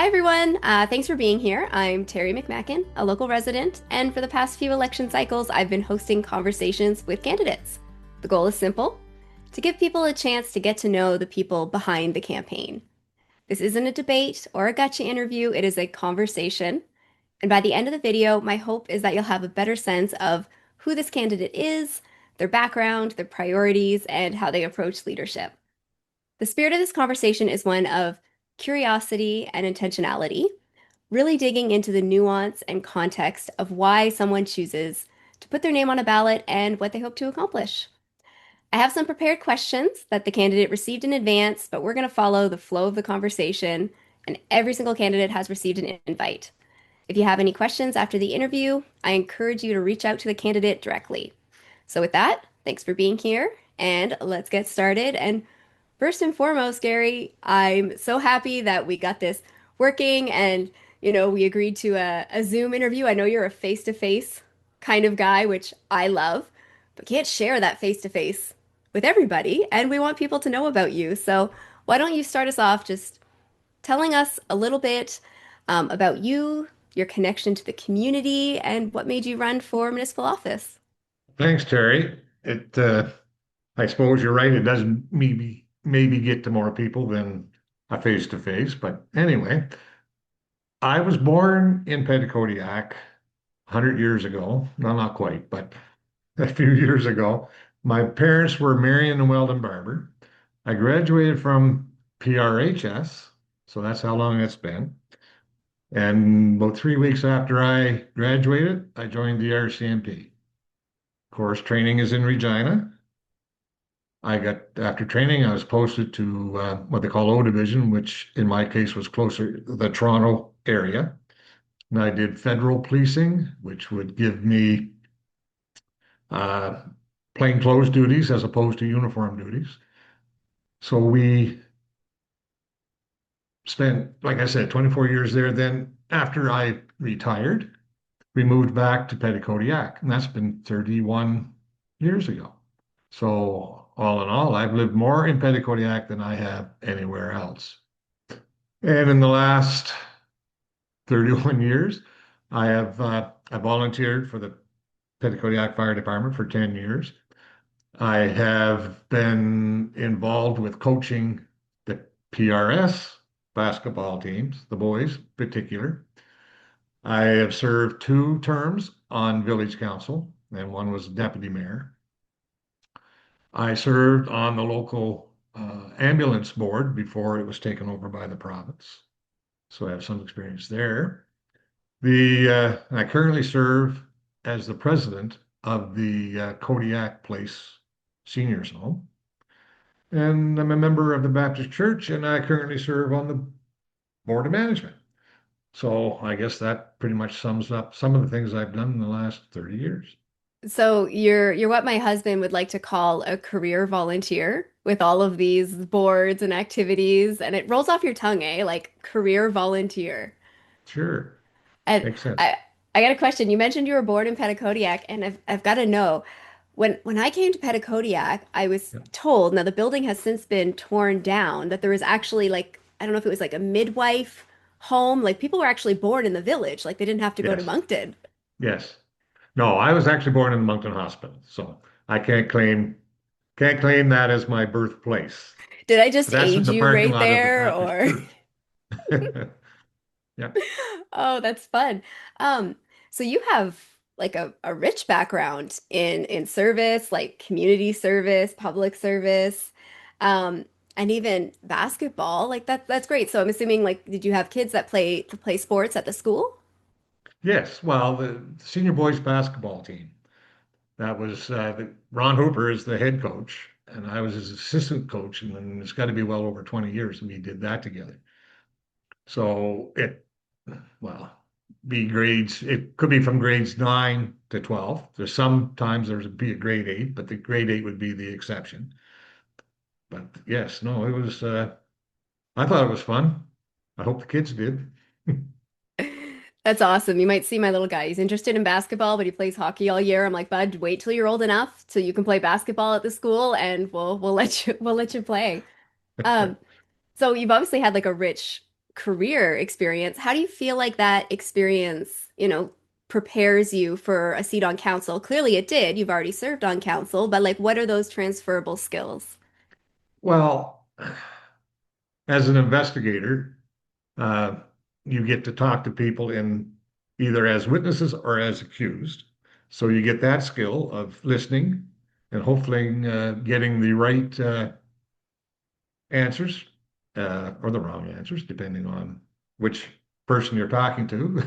Hi, everyone. Thanks for being here. I'm Terry McMacken, a local resident, and for the past few election cycles, I've been hosting conversations with candidates. The goal is simple: to give people a chance to get to know the people behind the campaign. This isn't a debate or a gotcha interview, it is a conversation. And by the end of the video, my hope is that you'll have a better sense of who this candidate is, their background, their priorities, and how they approach leadership. The spirit of this conversation is one of curiosity and intentionality, really digging into the nuance and context of why someone chooses to put their name on a ballot and what they hope to accomplish. I have some prepared questions that the candidate received in advance, but we're going to follow the flow of the conversation, and every single candidate has received an invite. If you have any questions after the interview, I encourage you to reach out to the candidate directly. So, with that, thanks for being here, and let's get started. And first and foremost, Gary, I'm so happy that we got this working and, we agreed to a Zoom interview. I know you're a face-to-face kind of guy, which I love, but can't share that face-to-face with everybody. And we want people to know about you. So why don't you start us off just telling us a little bit about you, your connection to the community, and what made you run for municipal office? Thanks, Terry. I suppose you're right. It doesn't maybe get to more people than a face to face. But anyway, I was born in Petitcodiac 100 years ago. No, not quite, but a few years ago. My parents were Marion and Weldon Barbour. I graduated from PRHS, so that's how long it's been. And about 3 weeks after I graduated, I joined the RCMP. Of course, training is in Regina. After training, I was posted to what they call O Division, which in my case was closer to the Toronto area. And I did federal policing, which would give me uh, plainclothes duties as opposed to uniform duties. So we spent, like I said, 24 years there. Then after I retired, we moved back to Petitcodiac, and that's been 31 years ago. So all in all, I've lived more in Petitcodiac than I have anywhere else. And in the last 31 years, I volunteered for the Petitcodiac Fire Department for 10 years. I have been involved with coaching the PRS basketball teams, the boys in particular. I have served 2 terms on village council, and one was deputy mayor. I served on the local ambulance board before it was taken over by the province, so I have some experience there. I currently serve as the president of the Kodiak Place Seniors Home, and I'm a member of the Baptist Church, and I currently serve on the board of management. So I guess that pretty much sums up some of the things I've done in the last 30 years. So you're what my husband would like to call a career volunteer with all of these boards and activities, and it rolls off your tongue, eh? Like career volunteer. Sure, And makes sense. I got a question. You mentioned you were born in Petitcodiac, and I've got to know, when I came to Petitcodiac, I was Yeah. told, now the building has since been torn down, that there was actually like, I don't know if it was like a midwife home, like people were actually born in the village, like they didn't have to go to Yes, Moncton. yes. No, I was actually born in the Moncton Hospital, so I can't claim that as my birthplace. Did I just But that's in age the you parking right lot of the there, Baptist or? Church. Yeah. Oh, that's fun. Um, so you have like a rich background in service, like community service, public service, um, and even basketball. Like that's great. So I'm assuming, like, did you have kids that play sports at the school? Yes. Well, the senior boys basketball team. Ron Hooper is the head coach, and I was his assistant coach, and then it's got to be well over 20 years that we did that together. So well, it could be from grades 9 to 12. There'd be a grade 8, but the grade 8 would be the exception. But yes, no, I thought it was fun. I hope the kids did. That's awesome. You might see my little guy. He's interested in basketball, but he plays hockey all year. I'm like, bud, wait till you're old enough so you can play basketball at the school, and we'll let you play. Um, So you've obviously had like a rich career experience. How do you feel like that experience, prepares you for a seat on council? Clearly it did. You've already served on council, but like what are those transferable skills? Well, as an investigator, uh, you get to talk to people in either as witnesses or as accused. So you get that skill of listening and hopefully getting the right answers or the wrong answers, depending on which person you're talking to.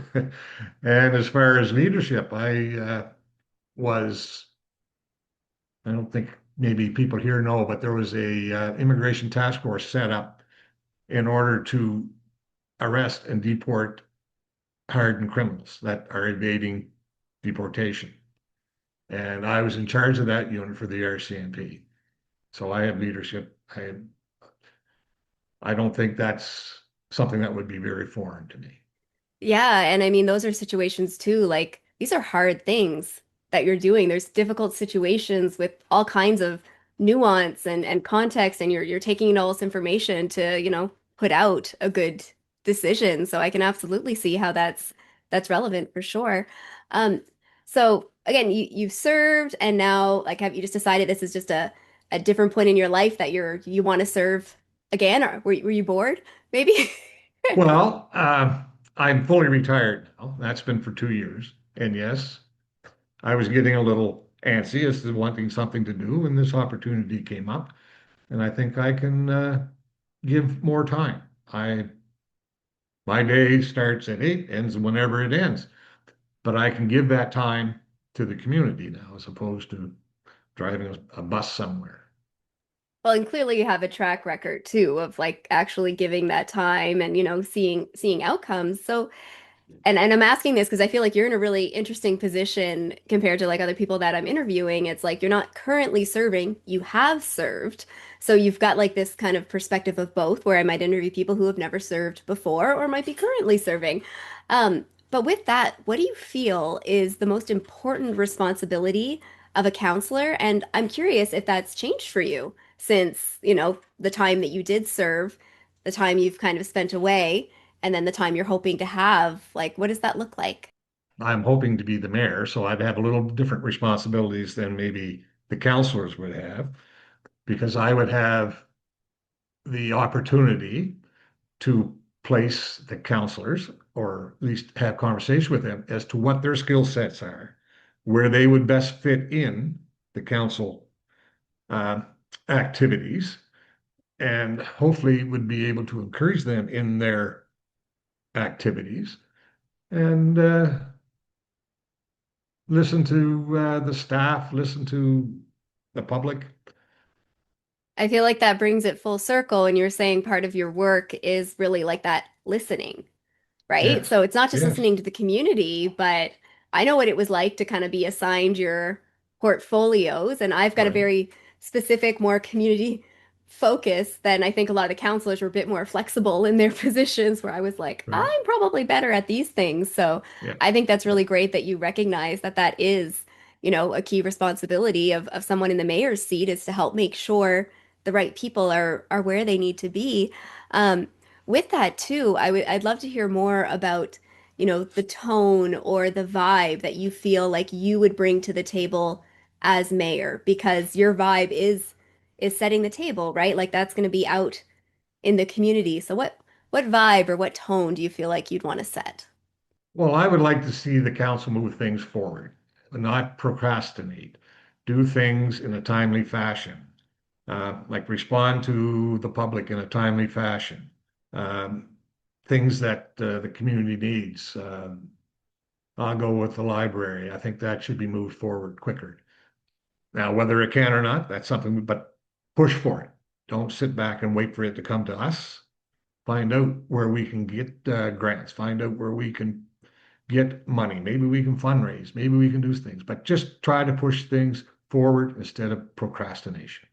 And as far as leadership, was, I don't think maybe people here know, but there was a immigration task force set up in order to arrest and deport hardened criminals that are evading deportation. And I was in charge of that unit for the RCMP. So I have leadership. I don't think that's something that would be very foreign to me. Yeah, and I mean those are situations too. Like these are hard things that you're doing. There's difficult situations with all kinds of nuance and context, and you're taking in all this information to, put out a good decision. So I can absolutely see how that's relevant for sure. Um, so again, you've served and now like have you just decided this is just a different point in your life that you want to serve again, or were you bored? Maybe? Well, I'm fully retired now. That's been for 2 years. And yes, I was getting a little antsy as to wanting something to do when this opportunity came up. And I think I can give more time. My day starts at 8, ends whenever it ends. But I can give that time to the community now as opposed to driving a bus somewhere. Well, and clearly you have a track record too of like actually giving that time and seeing outcomes. So and I'm asking this because I feel like you're in a really interesting position compared to like other people that I'm interviewing. It's like you're not currently serving, you have served. So you've got like this kind of perspective of both, where I might interview people who have never served before or might be currently serving. But with that, what do you feel is the most important responsibility of a counselor? And I'm curious if that's changed for you since, the time that you did serve, the time you've kind of spent away and then the time you're hoping to have, like, what does that look like? I'm hoping to be the mayor, so I'd have a little different responsibilities than maybe the councilors would have, because I would have the opportunity to place the counselors or at least have conversation with them as to what their skill sets are, where they would best fit in the council uh, activities, and hopefully would be able to encourage them in their activities and listen to the staff, listen to the public. I feel like that brings it full circle, and you're saying part of your work is really like that listening, right? Yes, So it's not just yes, listening to the community, but I know what it was like to kind of be assigned your portfolios, and I've got a right, very specific, more community focus than I think a lot of the counselors were a bit more flexible in their positions where I was like, right, I'm probably better at these things. So yeah. I think that's really great that you recognize that that is, a key responsibility of someone in the mayor's seat is to help make sure the right people are where they need to be. Um, with that too, I'd love to hear more about, the tone or the vibe that you feel like you would bring to the table as mayor, because your vibe is setting the table, right? Like that's going to be out in the community. So what vibe or what tone do you feel like you'd want to set? Well, I would like to see the council move things forward, not procrastinate, do things in a timely fashion, like respond to the public in a timely fashion, um, things that the community needs. I'll go with the library. I think that should be moved forward quicker. Now, whether it can or not, that's something, but push for it. Don't sit back and wait for it to come to us. Find out where we can get grants, find out where we can get money. Maybe we can fundraise, maybe we can do things, but just try to push things forward instead of procrastination.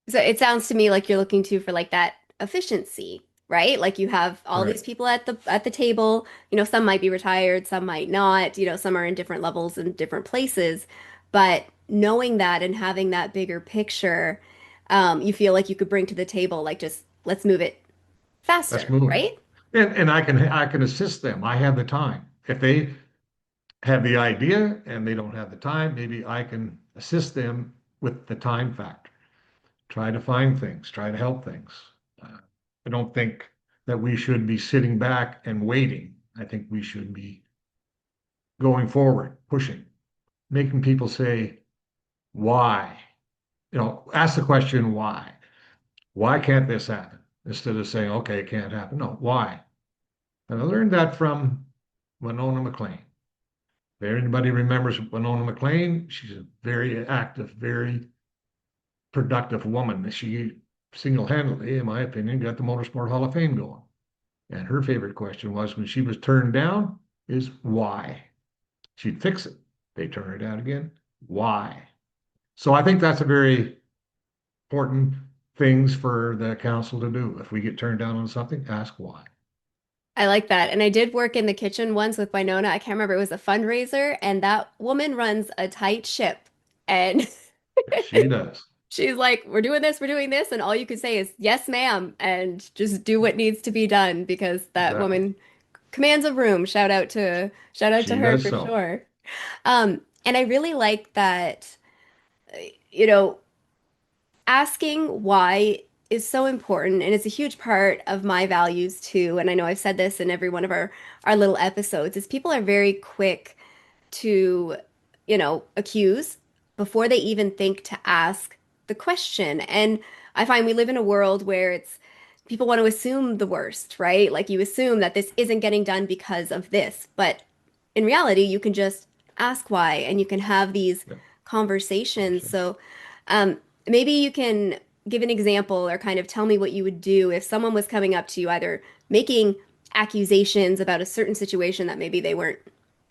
So it sounds to me like you're looking to for like that efficiency, right? Like you have all these Correct. people at the table, some might be retired, some might not, some are in different levels and different places. But knowing that and having that bigger picture, you feel like you could bring to the table, like just let's move it Let's faster, move it. right? And I can assist them. I have the time. If they have the idea and they don't have the time, maybe I can assist them with the time factor. Try to find things, try to help things. Uh, I don't think that we should be sitting back and waiting. I think we should be going forward, pushing, making people say, why? Ask the question, why? Why can't this happen? Instead of saying, okay, it can't happen. No, why? And I learned that from Winona McLean. If anybody remembers Winona McLean, she's a very active, very productive woman. She single-handedly, in my opinion, got the Motorsport Hall of Fame going. And her favorite question was when she was turned down is why? She'd fix it. They turn her down again. Why? So I think that's a very important things for the council to do. If we get turned down on something, ask why. I like that. And I did work in the kitchen once with Winona. I can't remember, it was a fundraiser, and that woman runs a tight ship. And She does. she's like, we're doing this, and all you can say is yes, ma'am, and just do what needs to be done because that Exactly. woman commands a room. Shout out to She her does for so. sure. And I really like that, you know, asking why is so important, and it's a huge part of my values too. And I know I've said this in every one of our little episodes, is people are very quick to, accuse before they even think to ask the question. And I find we live in a world where it's people want to assume the worst, right? Like you assume that this isn't getting done because of this. But in reality, you can just ask why and you can have these Yeah, conversations. conversation. So maybe you can give an example or kind of tell me what you would do if someone was coming up to you, either making accusations about a certain situation that maybe they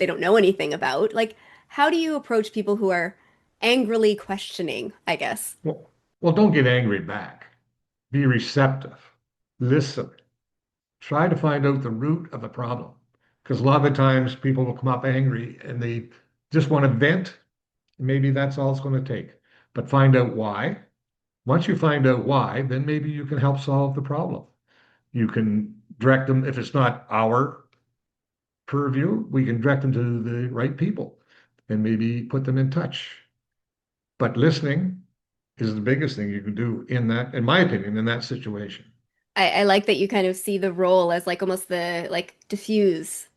don't know anything about. Like, how do you approach people who are angrily questioning, I guess? Well, don't get angry back. Be receptive. Listen. Try to find out the root of the problem. Because a lot of the times people will come up angry and they just want to vent. Maybe that's all it's going to take. But find out why. Once you find out why, then maybe you can help solve the problem. You can direct them, if it's not our purview, we can direct them to the right people and maybe put them in touch. But listening is the biggest thing you can do in that, in my opinion, in that situation. I like that you kind of see the role as like almost the like diffuse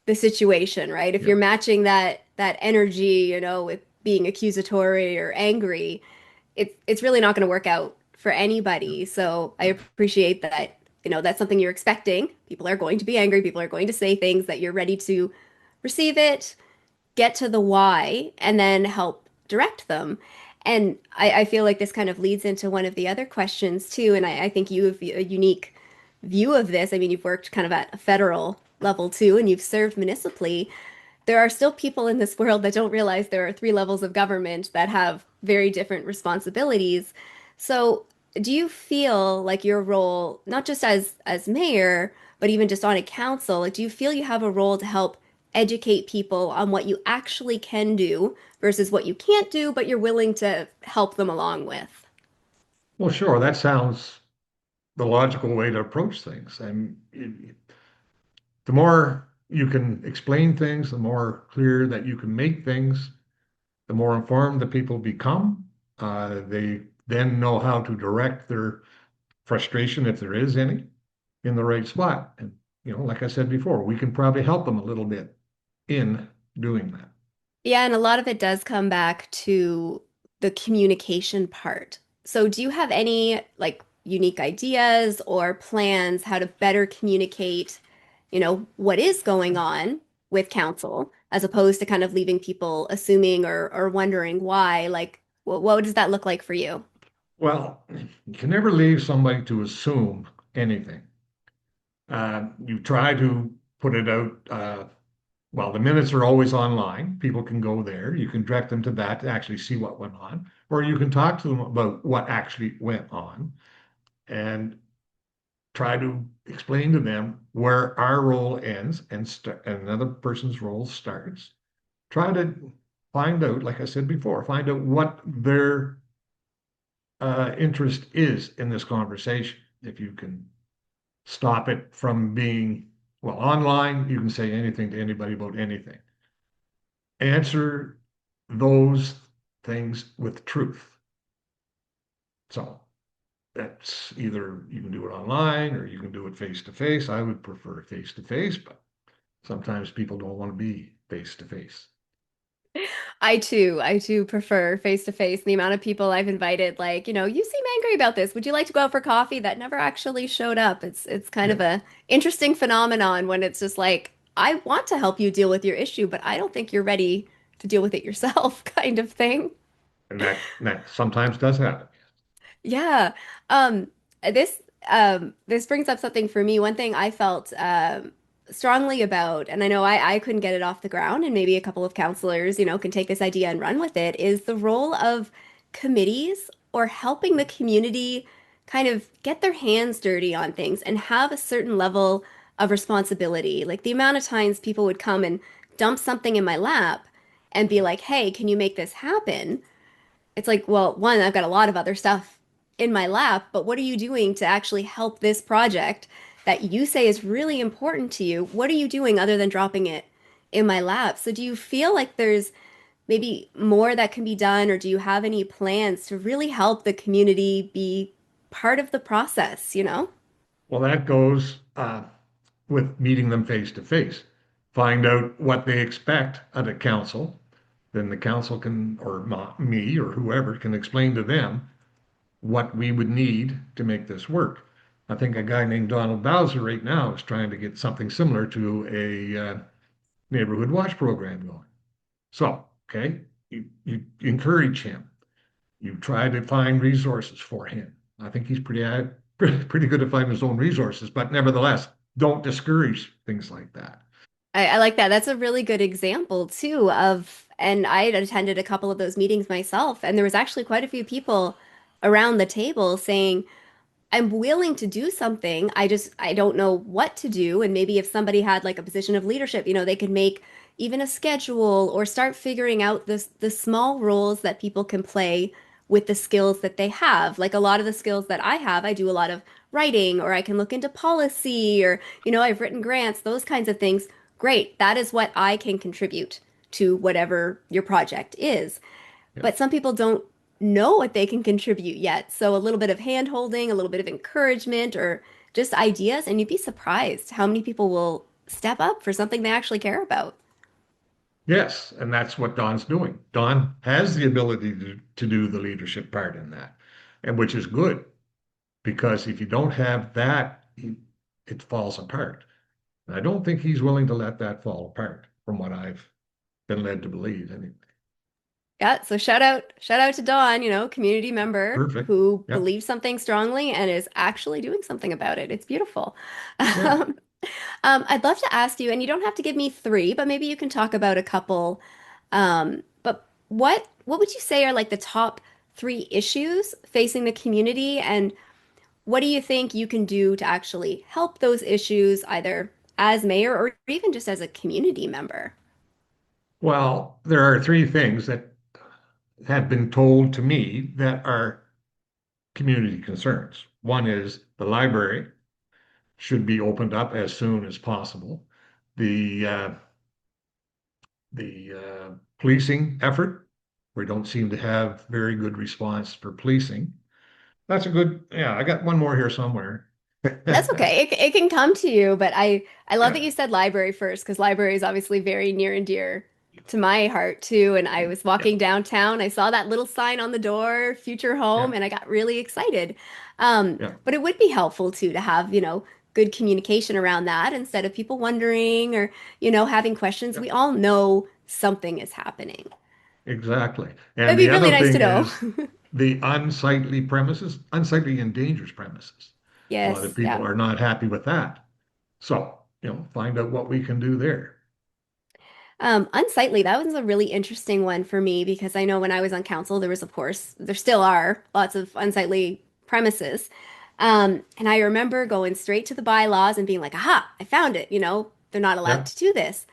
the situation, right? If Yeah. you're matching that energy, with being accusatory or angry, it's really not going to work out for Yeah. anybody. So I Yeah. appreciate that, that's something you're expecting. People are going to be angry, people are going to say things that you're ready to receive it, get to the why, and then help direct them. And I feel like this kind of leads into one of the other questions too. And I think you have a unique view of this. I mean, you've worked kind of at a federal level too, and you've served municipally. There are still people in this world that don't realize there are three levels of government that have very different responsibilities. So, do you feel like your role, not just as mayor, but even just on a council, like do you feel you have a role to help educate people on what you actually can do versus what you can't do, but you're willing to help them along with? Well, sure. That sounds the logical way to approach things. And the more you can explain things, the more clear that you can make things, the more informed the people become. They then know how to direct their frustration, if there is any, in the right spot. And, like I said before, we can probably help them a little bit in doing that. Yeah, and a lot of it does come back to the communication part. So, do you have any like unique ideas or plans how to better communicate, what is going on with council as opposed to kind of leaving people assuming or wondering why? Like, what does that look like for you? Well, you can never leave somebody to assume anything. You try to put it out. Well, the minutes are always online. People can go there. You can direct them to that to actually see what went on, or you can talk to them about what actually went on and try to explain to them where our role ends and another person's role starts. Try to find out, like I said before, find out what their interest is in this conversation. If you can stop it from being, well, online, you can say anything to anybody about anything. Answer those things with truth. So that's either you can do it online or you can do it face to face. I would prefer face to face, but sometimes people don't want to be face to face. I too prefer face to face. The amount of people I've invited, like, you seem angry about this. Would you like to go out for coffee? That never actually showed up. It's kind Yeah. of a interesting phenomenon when it's just like, I want to help you deal with your issue, but I don't think you're ready to deal with it yourself, kind of thing. And that sometimes does happen. Yeah. Um, this brings up something for me. One thing I felt strongly about, and I know I couldn't get it off the ground, and maybe a couple of counselors, can take this idea and run with it, is the role of committees or helping the community kind of get their hands dirty on things and have a certain level of responsibility. Like the amount of times people would come and dump something in my lap and be like, "Hey, can you make this happen?" It's like, well, one, I've got a lot of other stuff in my lap, but what are you doing to actually help this project that you say is really important to you? What are you doing other than dropping it in my lap? So do you feel like there's maybe more that can be done, or do you have any plans to really help the community be part of the process? Well, that goes with meeting them face to face. Find out what they expect at a council. Then the council can, or me, or whoever can explain to them what we would need to make this work. I think a guy named Donald Bowser right now is trying to get something similar to a neighborhood watch program going. So, okay, you encourage him. You try to find resources for him. I think he's pretty good at finding his own resources, but nevertheless, don't discourage things like that. I like that. That's a really good example too and I had attended a couple of those meetings myself, and there was actually quite a few people around the table saying, I'm willing to do something. I don't know what to do. And maybe if somebody had like a position of leadership, they could make even a schedule or start figuring out the small roles that people can play with the skills that they have. Like a lot of the skills that I have, I do a lot of writing, or I can look into policy, or I've written grants, those kinds of things. Great. That is what I can contribute to whatever your project is. Yeah. But some people don't know what they can contribute yet. So a little bit of hand holding, a little bit of encouragement, or just ideas, and you'd be surprised how many people will step up for something they actually care about. Yes, and that's what Don's doing. Don has the ability to do the leadership part in that, and which is good because if you don't have that, it falls apart. And I don't think he's willing to let that fall apart, from what I've been led to believe. Anyway, Yeah, so shout out to Dawn, community member perfect. who Yeah, believes something strongly and is actually doing something about it. It's beautiful. yeah. I'd love to ask you, and you don't have to give me three, but maybe you can talk about a couple. But what would you say are like the top three issues facing the community, and what do you think you can do to actually help those issues, either as mayor or even just as a community member? Well, there are three things that have been told to me that are community concerns. One is the library should be opened up as soon as possible. The policing effort, we don't seem to have very good response for policing. That's a good, yeah, I got one more here somewhere. That's okay. It can come to you, but I love that Yeah, you said library first, because library is obviously very near and dear to my heart too. And I was yeah, walking downtown, I saw that little sign on the door, future home, yeah, and I got really excited. yeah, But it would be helpful too to have, good communication around that instead of people wondering or, having questions. yeah, We all know something is happening. exactly. It'd And be the really other nice to thing know. is the unsightly premises, unsightly and dangerous premises. A lot of Yes, people yeah. are not happy with that. So, find out what we can do there. Unsightly, that was a really interesting one for me because I know when I was on council, there was, of course, there still are lots of unsightly premises. And I remember going straight to the bylaws and being like, aha, I found it. They're not allowed Yeah, to do this.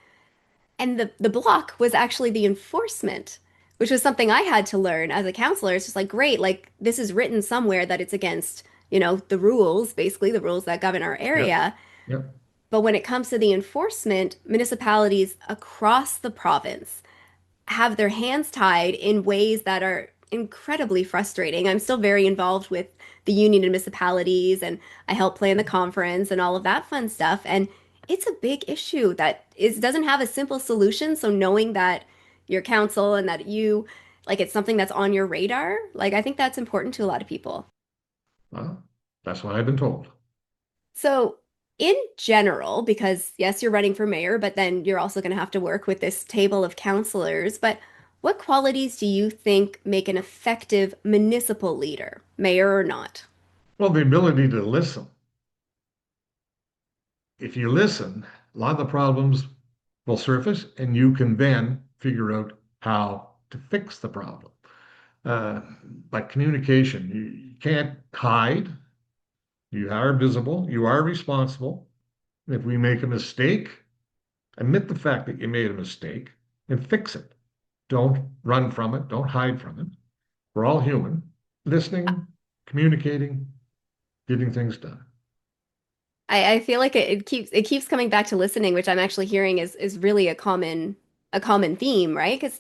And the block was actually the enforcement, which was something I had to learn as a counselor. It's just like, great, like this is written somewhere that it's against the rules, basically the rules that govern our Yep. area. Yep. But when it comes to the enforcement, municipalities across the province have their hands tied in ways that are incredibly frustrating. I'm still very involved with the union and municipalities, and I help plan the conference and all of that fun stuff. And it's a big issue that doesn't have a simple solution. So knowing that your council and that it's something that's on your radar, like I think that's important to a lot of people. Well, that's what I've been told. So, in general, because yes, you're running for mayor, but then you're also going to have to work with this table of councilors. But what qualities do you think make an effective municipal leader, mayor or not? Well, the ability to listen. If you listen, a lot of the problems will surface, and you can then figure out how to fix the problem. Uh, like communication, you can't hide. You are visible. You are responsible. If we make a mistake, admit the fact that you made a mistake and fix it. Don't run from it. Don't hide from it. We're all human. Listening, communicating, getting things done. I feel like it keeps coming back to listening, which I'm actually hearing is really a common theme, right? Because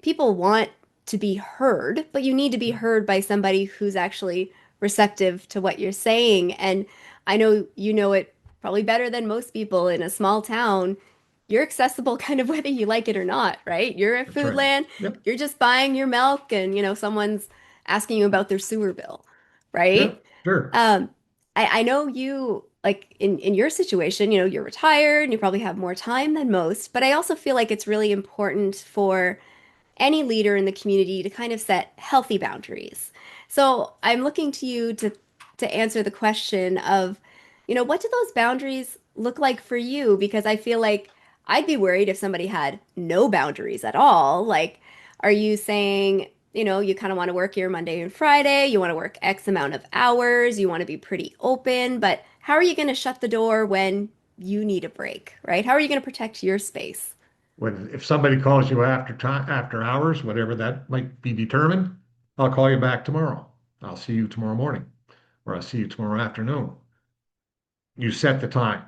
people want to be heard, but you need to be heard by somebody who's actually receptive to what you're saying. And I know you know it probably better than most people in a small town. You're accessible kind of whether you like it or not, right? You're at That's right. Foodland, Yep. you're just buying your milk and someone's asking you about their sewer bill, right? Yep. Sure. Um, I know you like in your situation, you're retired and you probably have more time than most, but I also feel like it's really important for any leader in the community to kind of set healthy boundaries. So I'm looking to you to answer the question of, what do those boundaries look like for you? Because I feel like I'd be worried if somebody had no boundaries at all. Like, are you saying, you kind of want to work here Monday and Friday, you want to work X amount of hours, you want to be pretty open, but how are you going to shut the door when you need a break, right? How are you going to protect your space? When if somebody calls you after time after hours, whatever that might be determined, I'll call you back tomorrow. I'll see you tomorrow morning, or I'll see you tomorrow afternoon. You set the time.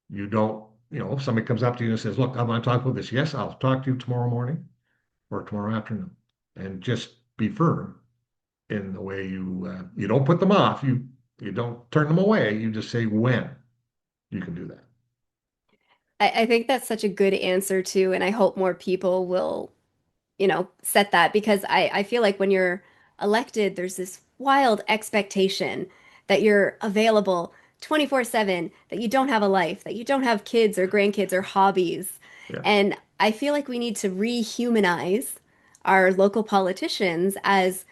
You don't, if somebody comes up to you and says, "Look, I want to talk about this." Yes, I'll talk to you tomorrow morning or tomorrow afternoon, and just be firm in the way you don't put them off. You don't turn them away. You just say when you can do that. I think that's such a good answer too, and I hope more people will set that because I feel like when you're elected, there's this wild expectation that you're available 24/7, that you don't have a life, that you don't have kids or grandkids or hobbies. Yeah. And I feel like we need to rehumanize our local politicians as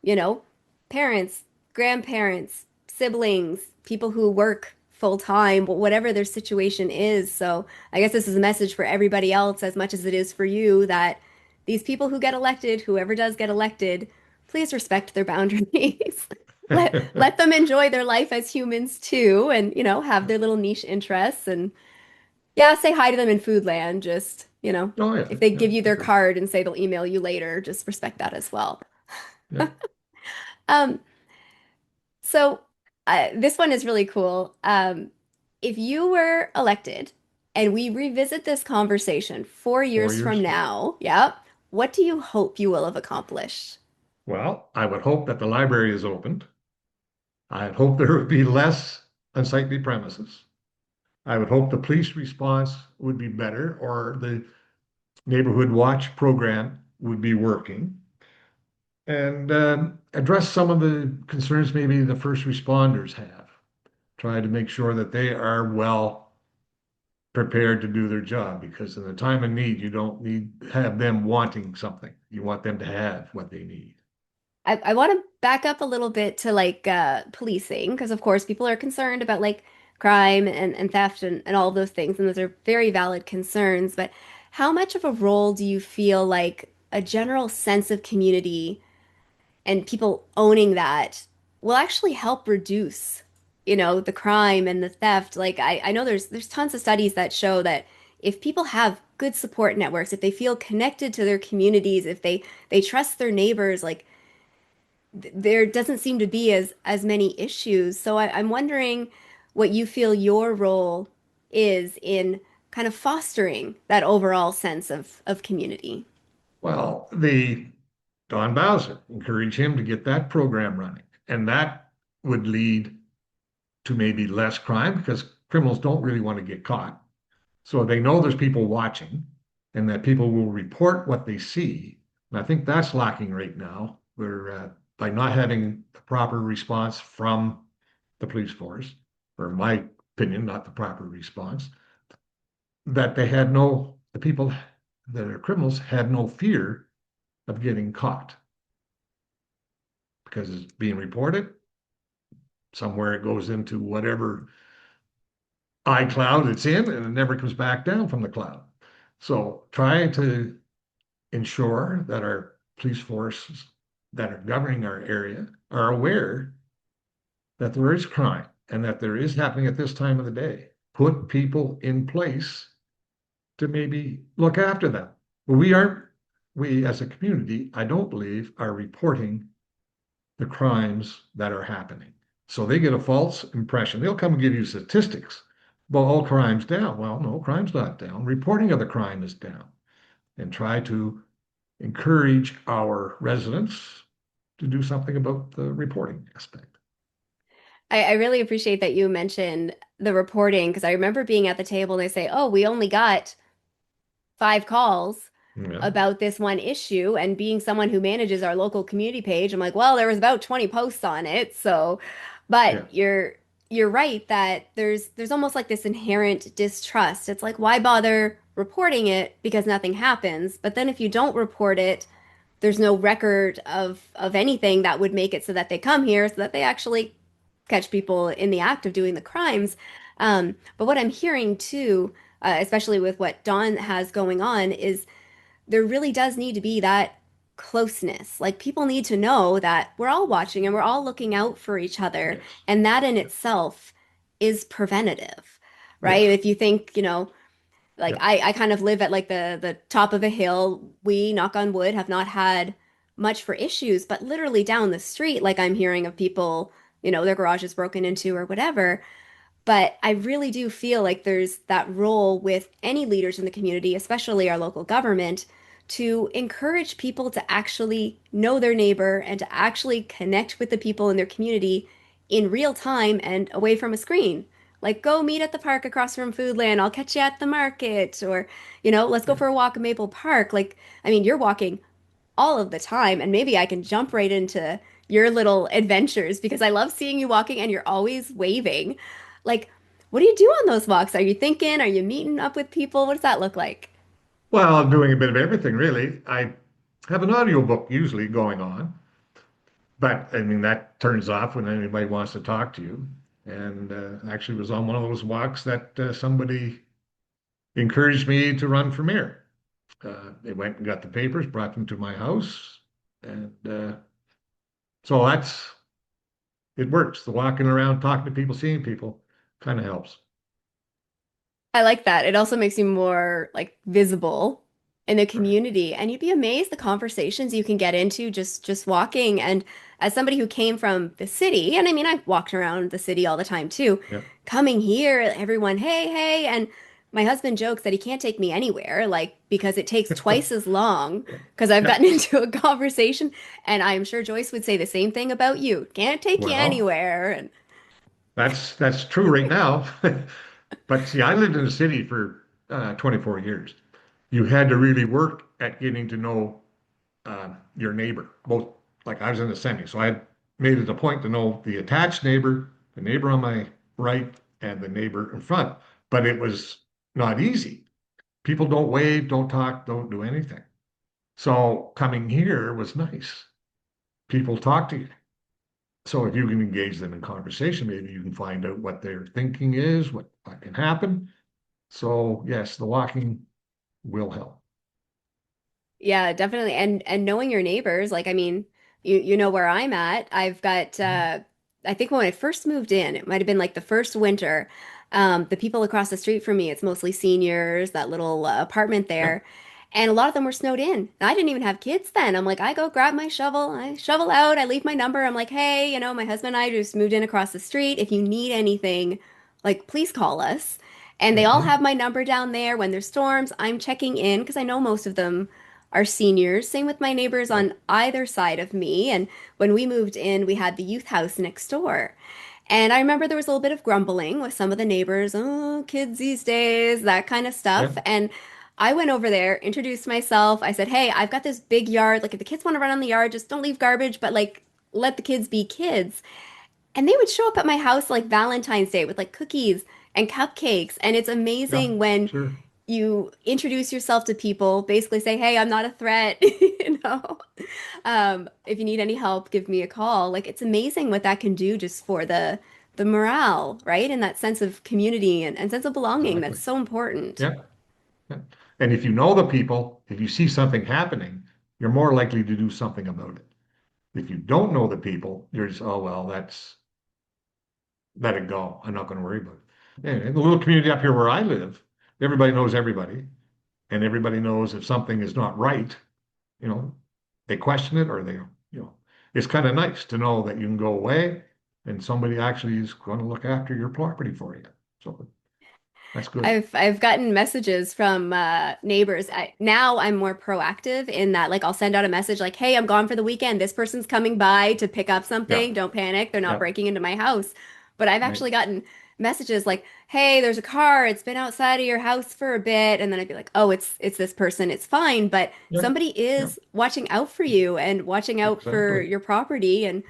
you know, parents, grandparents, siblings, people who work full time, whatever their situation is. So I guess this is a message for everybody else as much as it is for you that these people who get elected, whoever does get elected, please respect their boundaries. Let them enjoy their life as humans too, and have their little niche interests. And yeah, say hi to them in Foodland. Just Oh yeah, if they yeah, give you for their sure. card and say they'll email you later, just respect that as well. Yeah. Um, So, this one is really cool. If you were elected and we revisit this conversation 4 years 4 years. from now, yeah, what do you hope you will have accomplished? Well, I would hope that the library is opened. I'd hope there would be less unsightly premises. I would hope the police response would be better, or the neighborhood watch program would be working, and address some of the concerns maybe the first responders have. Try to make sure that they are well prepared to do their job, because in the time of need, you don't need have them wanting something. You want them to have what they need. I want to back up a little bit to like policing, because of course people are concerned about like crime and theft and all of those things, and those are very valid concerns. But how much of a role do you feel like a general sense of community and people owning that will actually help reduce, the crime and the theft. Like I know there's tons of studies that show that if people have good support networks, if they feel connected to their communities, if they trust their neighbors, like there doesn't seem to be as many issues. So I'm wondering what you feel your role is in kind of fostering that overall sense of community. Well, the Don Bowser, encourage him to get that program running. And that would lead to maybe less crime because criminals don't really want to get caught. So they know there's people watching and that people will report what they see. And I think that's lacking right now. We're by not having the proper response from the police force, or in my opinion, not the proper response, that the people that are criminals had no fear of getting caught because it's being reported. Somewhere it goes into whatever iCloud it's in and it never comes back down from the cloud. So try to ensure that our police forces that are governing our area are aware that there is crime and that there is happening at this time of the day. Put people in place to maybe look after them. We aren't, we as a community, I don't believe, are reporting the crimes that are happening. So they get a false impression. They'll come and give you statistics. Well, all crime's down. Well, no, crime's not down. Reporting of the crime is down. And try to encourage our residents to do something about the reporting aspect. I really appreciate that you mentioned the reporting because I remember being at the table and they say, "Oh, we only got 5 calls Yeah, about this one issue." And being someone who manages our local community page, I'm like, well, there was about 20 posts on it. So, but yeah, you're right that there's almost like this inherent distrust. It's like, why bother reporting it because nothing happens? But then if you don't report it, there's no record of anything that would make it so that they come here so that they actually catch people in the act of doing the crimes. But what I'm hearing too, especially with what Dawn has going on, is there really does need to be that closeness. Like people need to know that we're all watching and we're all looking out for each other. yes, And that in itself is preventative, right? yes, If you think, like yeah. I kind of live at like the top of a hill. We, knock on wood, have not had much for issues, but literally down the street, like I'm hearing of people, their garage is broken into or whatever. But I really do feel like there's that role with any leaders in the community, especially our local government, to encourage people to actually know their neighbor and to actually connect with the people in their community in real time and away from a screen. Like, go meet at the park across from Foodland. I'll catch you at the market. Or, let's go Yeah. for a walk in Maple Park. Like, I mean, you're walking all of the time. And maybe I can jump right into your little adventures because I love seeing you walking and you're always waving. Like, what do you do on those walks? Are you thinking? Are you meeting up with people? What does that look like? Well, I'm doing a bit of everything really. I have an audiobook usually going on, but I mean that turns off when anybody wants to talk to you. And actually was on one of those walks that somebody encouraged me to run for mayor. They went and got the papers, brought them to my house, and so it works. The walking around, talking to people, seeing people kind of helps. I like that. It also makes you more like visible in the community, and you'd be amazed the conversations you can get into just walking. And as somebody who came from the city, and I mean I've walked around the city all the time too, Yeah, coming here, everyone, hey, hey, and my husband jokes that he can't take me anywhere, like because it takes twice as long because I've yeah. gotten into a conversation, and I'm sure Joyce would say the same thing about you. Can't take you Well, anywhere. And that's true right now. But see, I lived in the city for 24 years. You had to really work at getting to know your neighbor. Both, like I was in the semi, so I made it a point to know the attached neighbor, the neighbor on my right, and the neighbor in front. But it was not easy. People don't wave, don't talk, don't do anything. So coming here was nice. People talk to you. So if you can engage them in conversation, maybe you can find out what their thinking is, what can happen. So yes, the walking will help. yeah, definitely. And knowing your neighbors, like I mean, you know where I'm at. I've got I think when I first moved in, it might have been like the first winter. The people across the street from me, it's mostly seniors, that little apartment Yeah, there. And a lot of them were snowed in. And I didn't even have kids then. I'm like, I go grab my shovel, I shovel out, I leave my number. I'm like, hey, my husband and I just moved in across the street. If you need anything, like, please call us. And they all Hmm. have my number down there. When there's storms, I'm checking in because I know most of them are seniors. Same with my neighbors Right. on either side of me. And when we moved in, we had the youth house next door. And I remember there was a little bit of grumbling with some of the neighbors, oh, kids these days, that kind of stuff. Yeah. And I went over there, introduced myself. I said, hey, I've got this big yard. Like, if the kids want to run on the yard, just don't leave garbage, but like, let the kids be kids. And they would show up at my house like Valentine's Day with like cookies and cupcakes. And it's Yeah. amazing when Sure. you introduce yourself to people, basically say, hey, I'm not a threat, you know. If you need any help, give me a call. Like it's amazing what that can do just for the morale, right? And that sense of community and sense of belonging Exactly. that's so important. Yeah. Yeah. And if you know the people, if you see something happening, you're more likely to do something about it. If you don't know the people, you're just, oh, well, that's let it go. I'm not going to worry about it. And the little community up here where I live, everybody knows everybody, and everybody knows if something is not right, you know, they question it or it's kind of nice to know that you can go away and somebody actually is going to look after your property for you. So that's good. I've gotten messages from neighbors. Now I'm more proactive in that, like I'll send out a message like, "Hey, I'm gone for the weekend. This person's coming by to pick up Yeah. something. Don't panic. They're not Yeah. breaking into my house." But I've Right. actually gotten messages like, "Hey, there's a car. It's been outside of your house for a bit." And then I'd be like, "Oh, it's this person. It's fine." But Yeah. somebody Yeah. is watching out for you and watching out for Exactly. your property. And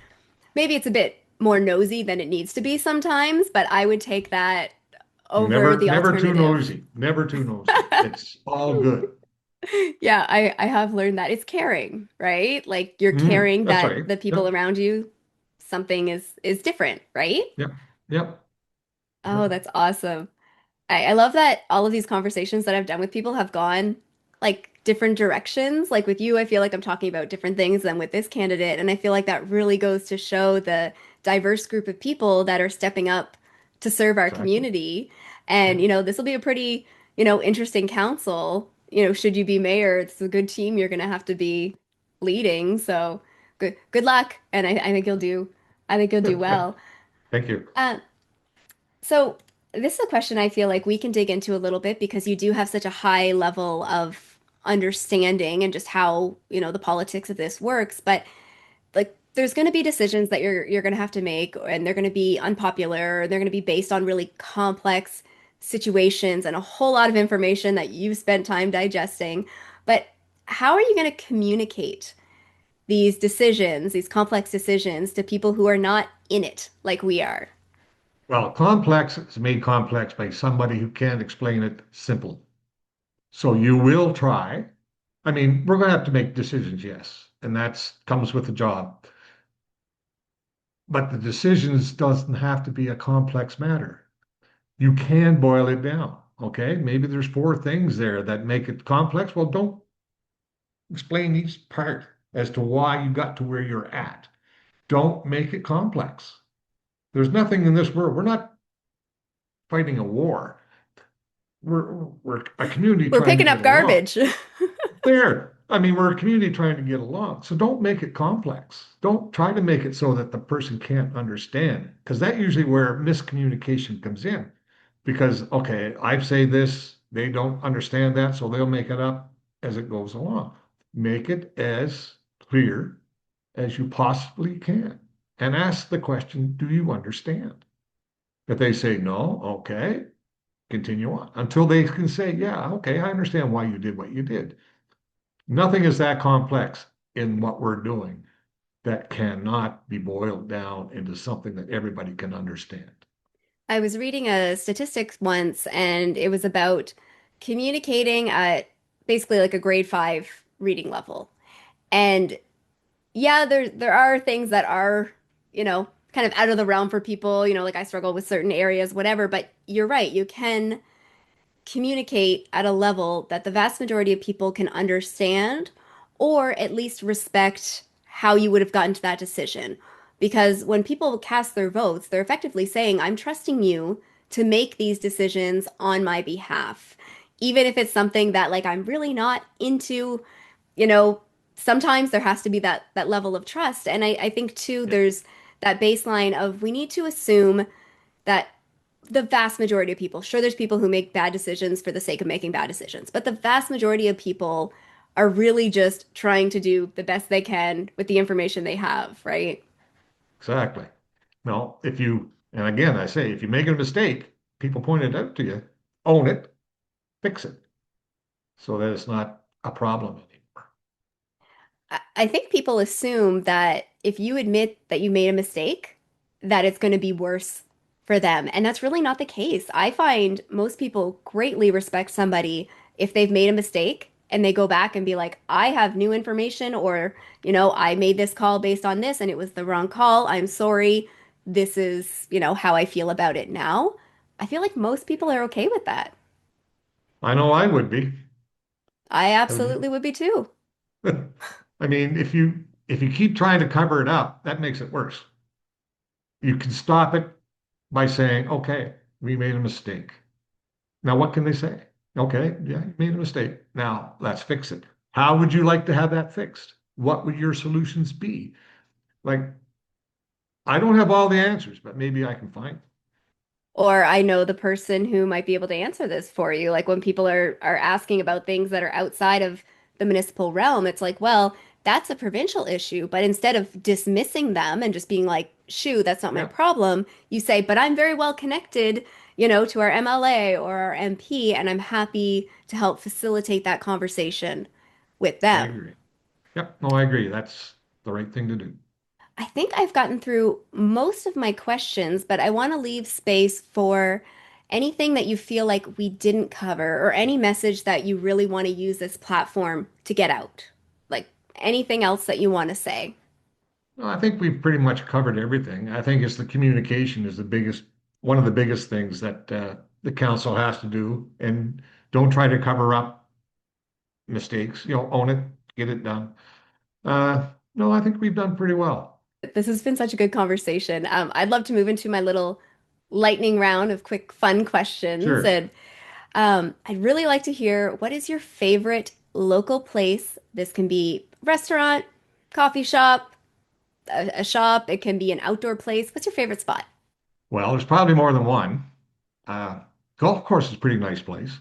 maybe it's a bit more nosy than it needs to be sometimes, but I would take that over Never, the never too alternative. nosy. Never too nosy. It's all good. Yeah, I have learned that it's caring, right? Like you're Mm, caring that's that right. the people Yep. around you, something is different, right? Yep. Yep. Oh, Yep. that's awesome. I love that all of these conversations that I've done with people have gone like different directions. Like with you, I feel like I'm talking about different things than with this candidate. And I feel like that really goes to show the diverse group of people that are stepping up to serve our Exactly. community. And, Yeah. this will be a pretty, interesting council. Should you be mayor, it's a good team you're going to have to be leading. So good luck. And I think you'll do well. Thank you. Uh, so this is a question I feel like we can dig into a little bit because you do have such a high level of understanding and just how, the politics of this works. But like there's going to be decisions that you're going to have to make and they're going to be unpopular, they're going to be based on really complex situations and a whole lot of information that you've spent time digesting. But how are you going to communicate these decisions, these complex decisions to people who are not in it like we are? Well, complex is made complex by somebody who can't explain it simple. So you will try. I mean, we're going to have to make decisions, yes, and that's comes with the job. But the decisions doesn't have to be a complex matter. You can boil it down. Okay, maybe there's four things there that make it complex. Well, don't explain each part as to why you got to where you're at. Don't make it complex. There's nothing in this world. We're not fighting a war. We're a community We're trying to picking get up along. garbage. There. I mean, we're a community trying to get along. So don't make it complex. Don't try to make it so that the person can't understand, because that usually where miscommunication comes in. Because, okay, I say this, they don't understand that, so they'll make it up as it goes along. Make it as clear as you possibly can and ask the question, do you understand? If they say no, okay, continue on until they can say, yeah, okay, I understand why you did what you did. Nothing is that complex in what we're doing that cannot be boiled down into something that everybody can understand. I was reading a statistics once, and it was about communicating at basically like a grade five reading level. And yeah, there are things that are, kind of out of the realm for people, like I struggle with certain areas, whatever, but you're right, you can communicate at a level that the vast majority of people can understand or at least respect how you would have gotten to that decision. Because when people cast their votes, they're effectively saying, I'm trusting you to make these decisions on my behalf. even if it's something that like I'm really not into, you know, sometimes there has to be that level of trust. And I think too, Yeah, there's that baseline of we need to assume that the vast majority of people, sure, there's people who make bad decisions for the sake of making bad decisions, but the vast majority of people are really just trying to do the best they can with the information they have, right? exactly. No, if you, and again, I say, if you make a mistake, people point it out to you, own it, fix it, so that it's not a problem anymore. I think people assume that if you admit that you made a mistake, that it's going to be worse for them. And that's really not the case. I find most people greatly respect somebody if they've made a mistake and they go back and be like, I have new information, or, I made this call based on this and it was the wrong call. I'm sorry. This is, how I feel about it now. I feel like most people are okay with that. I know I would be. I I would- absolutely would be too. I mean, if you keep trying to cover it up, that makes it worse. You can stop it by saying, okay, we made a mistake. Now, what can they say? Okay, yeah, you made a mistake. Now, let's fix it. How would you like to have that fixed? What would your solutions be? Like, I don't have all the answers, but maybe I can find. Or I know the person who might be able to answer this for you. Like when people are asking about things that are outside of the municipal realm, it's like, well, that's a provincial issue. But instead of dismissing them and just being like, shoo, that's not my Yeah, problem, you say, but I'm very well connected, to our MLA or our MP, and I'm happy to help facilitate that conversation with I them. agree. Yep, no, I agree. That's the right thing to do. I think I've gotten through most of my questions, but I want to leave space for anything that you feel like we didn't cover or any message that you really want to use this platform to get out. Like anything else that you want to say. Well, I think we've pretty much covered everything. I think it's the communication is the biggest, one of the biggest things that the council has to do, and don't try to cover up mistakes. Own it, get it done. No, I think we've done pretty well. This has been such a good conversation. I'd love to move into my little lightning round of quick, fun questions. Sure. And I'd really like to hear what is your favorite local place? This can be restaurant, coffee shop, a shop. It can be an outdoor place. What's your favorite spot? Well, there's probably more than one. Uh, Golf course is a pretty nice place.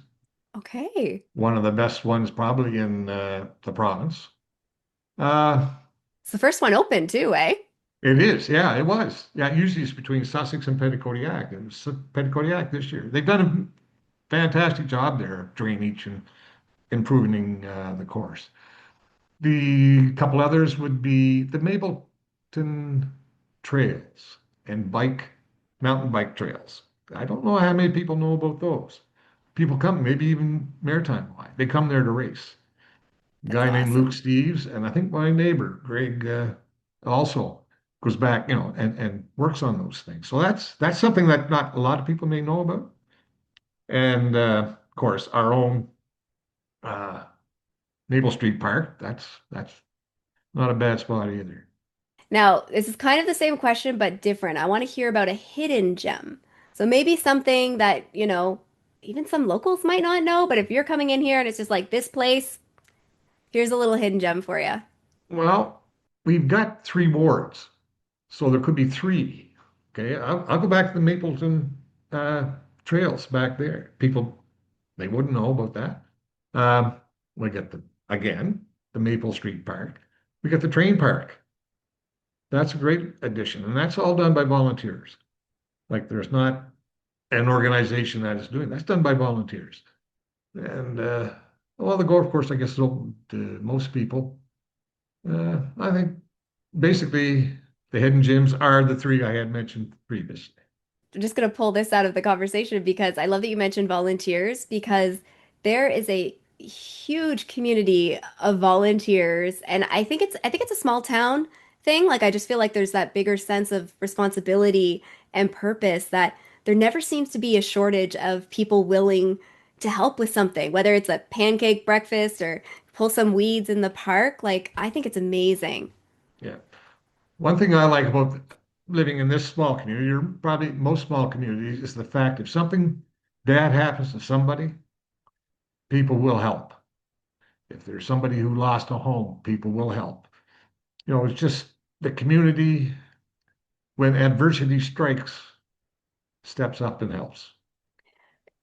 Okay. One of the best ones probably in the province. Uh, It's the first one open too, eh? it is, yeah, it was. Yeah, usually it's between Sussex and Petitcodiac. It was Petitcodiac this year. They've done a fantastic job there of drainage and improving the course. The couple others would be the Mapleton trails and mountain bike trails. I don't know how many people know about those. People come, maybe even maritime wide. They come there to race. A That's guy named Luke awesome. Steves, and I think my neighbor Greg also goes back, and works on those things. So that's something that not a lot of people may know about. And of course, our own uh, Maple Street Park. That's not a bad spot either. Now, this is kind of the same question, but different. I want to hear about a hidden gem. So maybe something that, even some locals might not know, but if you're coming in here and it's just like this place, here's a little hidden gem for you. Well, we've got three wards, so there could be three. Okay, I'll go back to the Mapleton uh, trails back there. People, they wouldn't know about that. Um, we got again, the Maple Street Park. We got the train park. That's a great addition, and that's all done by volunteers. Like there's not an organization that is doing that's done by volunteers. And well, the golf course, I guess, is open to most people. I think basically the hidden gems are the three I had mentioned previously. I'm just going to pull this out of the conversation because I love that you mentioned volunteers because there is a huge community of volunteers and I think it's a small town thing. Like I just feel like there's that bigger sense of responsibility and purpose that there never seems to be a shortage of people willing to help with something, whether it's a pancake breakfast or pull some weeds in the park. Like I think it's amazing. Yeah. One thing I like about living in this small community, or probably most small communities, is the fact if something bad happens to somebody, people will help. If there's somebody who lost a home, people will help. It's just the community, when adversity strikes, steps up and helps.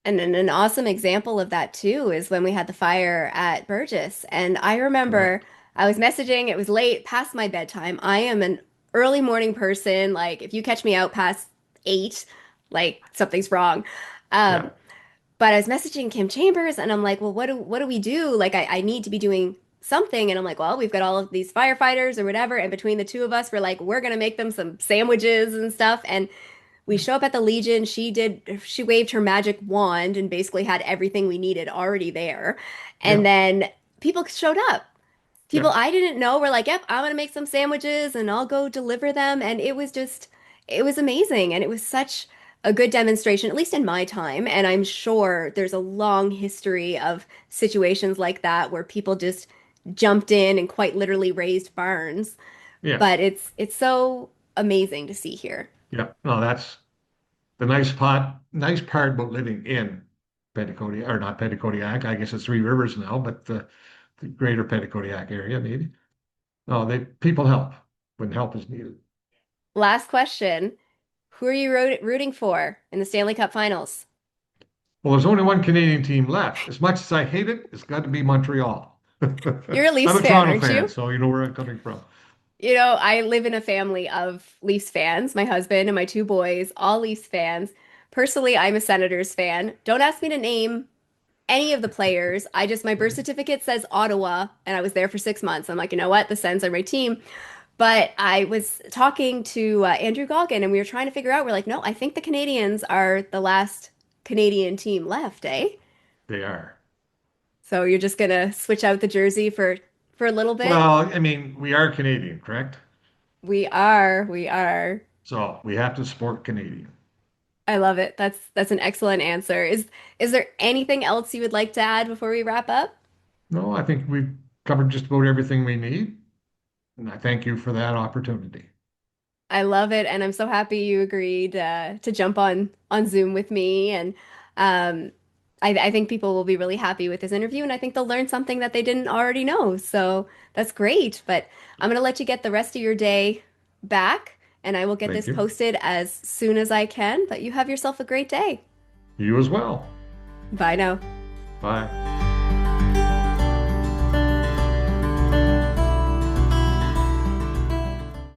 And an awesome example of that too is when we had the fire at Burgess. And I remember Correct. I was messaging, it was late, past my bedtime. I am an early morning person. Like if you catch me out past 8, like something's wrong. Um, Yeah. but I was messaging Kim Chambers and I'm like, well, what do we do? Like I need to be doing something. And I'm like, well, we've got all of these firefighters or whatever. And between the two of us, we're like, we're gonna make them some sandwiches and stuff. And we show up at the Legion. She waved her magic wand and basically had everything we needed already there. And Yeah. then people showed up. People Yeah. I didn't know were like, yep, I'm gonna make some sandwiches and I'll go deliver them. And it was amazing. And it was such a good demonstration, at least in my time. And I'm sure there's a long history of situations like that where people just jumped in and quite literally raised barns. Yeah. But it's so amazing to see here. Yeah. No, that's the nice part about living in Petticodiac, or not Petticodiac, I guess it's Three Rivers now, but the greater Petticodiac area, maybe. No, people help when help is needed. Last question. Who are you rooting for in the Stanley Cup Finals? Well, there's only one Canadian team left. As much as I hate it, it's got to be Montreal. You're a I'm Leafs a fan, Toronto aren't fan, you? so you know where I'm coming from. You know, I live in a family of Leafs fans. My husband and my two boys, all Leafs fans. Personally, I'm a Senators fan. Don't ask me to name any of the players. My birth certificate says Ottawa, and I was there for 6 months. I'm like, you know what? The Sens are my team. But I was talking to Andrew Goggin, and we were trying to figure out, we're like, no, I think the Canadians are the last Canadian team left, eh? They are. So you're just gonna switch out the jersey for a little bit? Well, I mean, we are Canadian, correct? We are, we are. So we have to support Canadian. I love it. That's an excellent answer. Is there anything else you would like to add before we wrap up? No, I think we've covered just about everything we need, and I thank you for that opportunity. I love it, and I'm so happy you agreed to jump on Zoom with me. And um, I think people will be really happy with this interview, and I think they'll learn something that they didn't already know. So that's great. But I'm gonna let you get the rest of your day back, and I will get Thank this you. posted as soon as I can. But you have yourself a great day. You as well. Bye now. Bye.